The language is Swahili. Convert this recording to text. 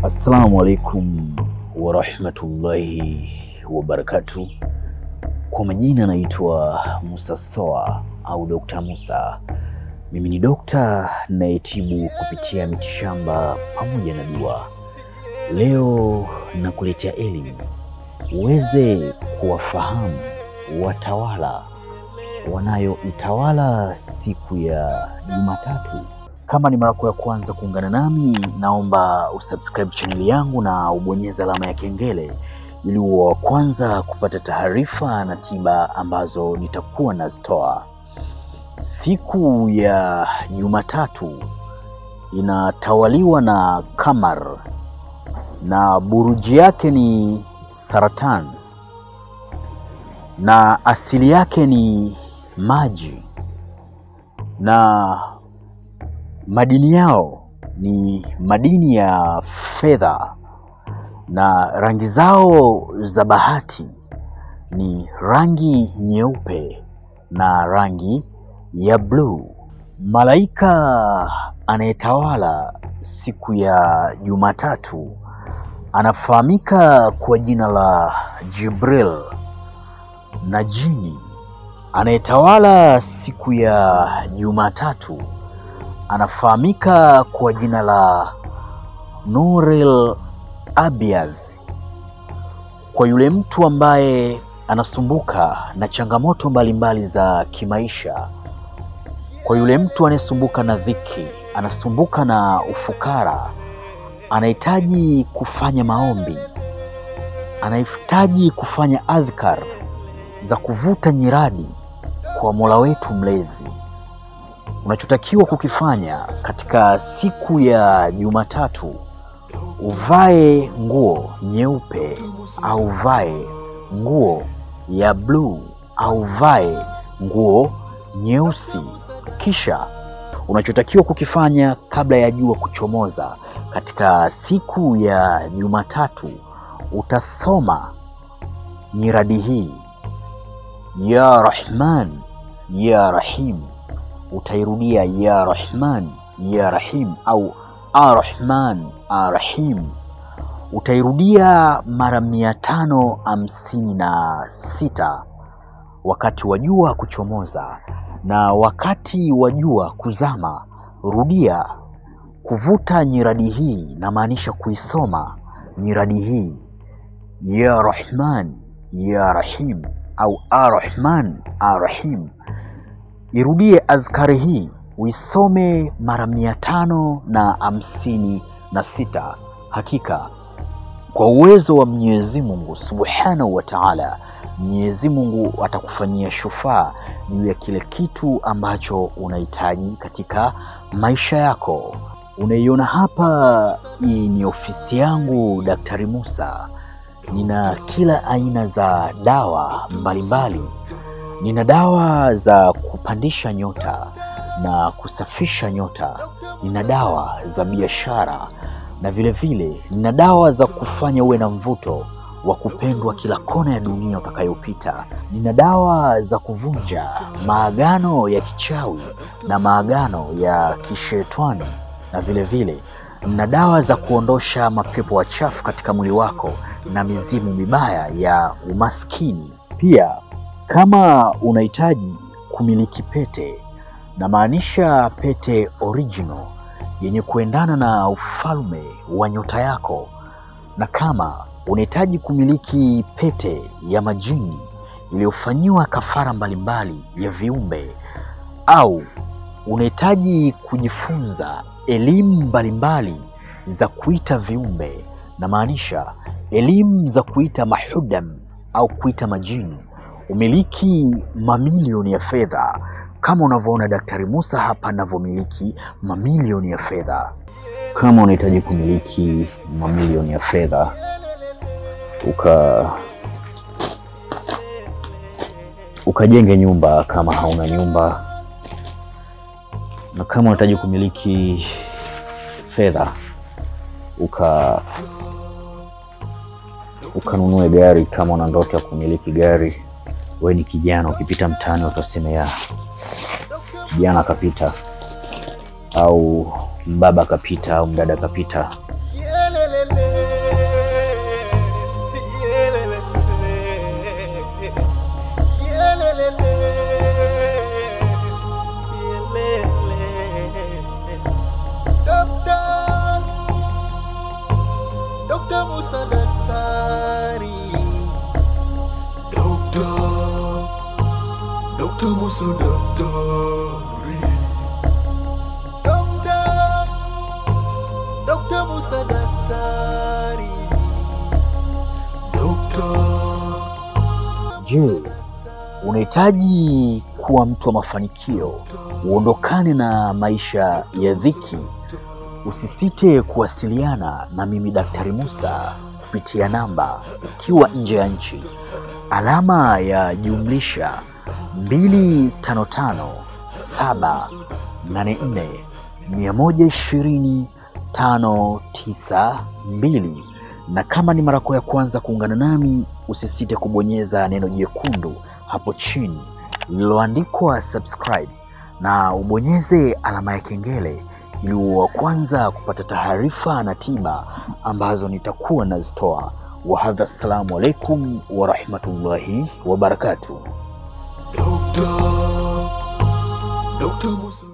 Assalamu alaikum wa rahmatullahi wa barakatuh. Kwa majina naitwa Musa Soa au Dr. Musa. Mimi ni dokta nayetibu kupitia mitishamba pamoja na dua. Leo nakuletea elimu uweze kuwafahamu watawala wanayoitawala siku ya Jumatatu. Kama ni mara yako ya kwanza kuungana nami, naomba usubscribe channel yangu na ubonyeze alama ya kengele ili uwe wa kwanza kupata taarifa na tiba ambazo nitakuwa nazitoa. Siku ya Jumatatu inatawaliwa na Kamar na buruji yake ni Saratan na asili yake ni maji na madini yao ni madini ya fedha na rangi zao za bahati ni rangi nyeupe na rangi ya bluu. Malaika anayetawala siku ya Jumatatu anafahamika kwa jina la Jibril, na jini anayetawala siku ya Jumatatu anafahamika kwa jina la Nuril Abyadh. Kwa yule mtu ambaye anasumbuka na changamoto mbalimbali za kimaisha, kwa yule mtu anayesumbuka na dhiki, anasumbuka na ufukara, anahitaji kufanya maombi, anahitaji kufanya adhkar za kuvuta nyiradi kwa Mola wetu mlezi, unachotakiwa kukifanya katika siku ya Jumatatu, uvae nguo nyeupe au uvae nguo ya bluu au uvae nguo nyeusi. Kisha unachotakiwa kukifanya kabla ya jua kuchomoza katika siku ya Jumatatu, utasoma nyiradi hii: ya Rahman ya Rahim. Utairudia ya Rahman ya Rahim au Ar-Rahman Ar-Rahim. Utairudia mara 556 wakati wa jua kuchomoza, na wakati wa jua kuzama rudia kuvuta nyiradi hii, na maanisha kuisoma nyiradi hii: ya Rahman ya Rahim au Ar-Rahman Ar-Rahim. Irudie azkari hii, uisome mara 556. Hakika kwa uwezo wa Mwenyezi Mungu Subhanahu wa Ta'ala, Mwenyezi Mungu atakufanyia shufaa juu ya kile kitu ambacho unahitaji katika maisha yako. Unaiona hapa, hii ni ofisi yangu Daktari Musa. Nina kila aina za dawa mbalimbali. Nina dawa za kupandisha nyota na kusafisha nyota. Nina dawa za biashara, na vile vile nina dawa za kufanya uwe na mvuto wa kupendwa kila kona ya dunia utakayopita. Nina dawa za kuvunja maagano ya kichawi na maagano ya kishetani, na vile vile nina dawa za kuondosha mapepo wachafu katika mwili wako na mizimu mibaya ya umaskini. Pia kama unahitaji kumiliki pete, na maanisha pete original yenye kuendana na ufalme wa nyota yako, na kama unahitaji kumiliki pete ya majini iliyofanyiwa kafara mbalimbali ya viumbe, au unahitaji kujifunza elimu mbalimbali za kuita viumbe, na maanisha elimu za kuita mahudam au kuita majini, umiliki mamilioni ya fedha kama unavyoona Daktari Musa hapa anavyomiliki mamilioni ya fedha. Kama unahitaji kumiliki mamilioni ya fedha, ukajenge nyumba kama hauna nyumba, na kama unahitaji kumiliki fedha ukanunue gari kama una ndoto ya kumiliki gari. Wewe ni kijana, ukipita mtaani utasema ya kijana kapita, au baba kapita, au mdada kapita. Dr. Musa Daktari. Dr. Musa Daktari. Je, unahitaji kuwa mtu wa mafanikio, uondokane na maisha ya dhiki? Usisite kuwasiliana na mimi Daktari Musa kupitia namba ukiwa nje ya nchi, alama ya jumlisha 255 784 120 592. Na kama ni mara yako ya kwanza kuungana nami, usisite kubonyeza neno jekundu hapo chini lililoandikwa subscribe na ubonyeze alama ya kengele ili uwe wa kwanza kupata taarifa na tiba ambazo nitakuwa nazitoa. Wa hadha, assalamu alaikum wa rahmatullahi wa barakatuh. Dr. Musa.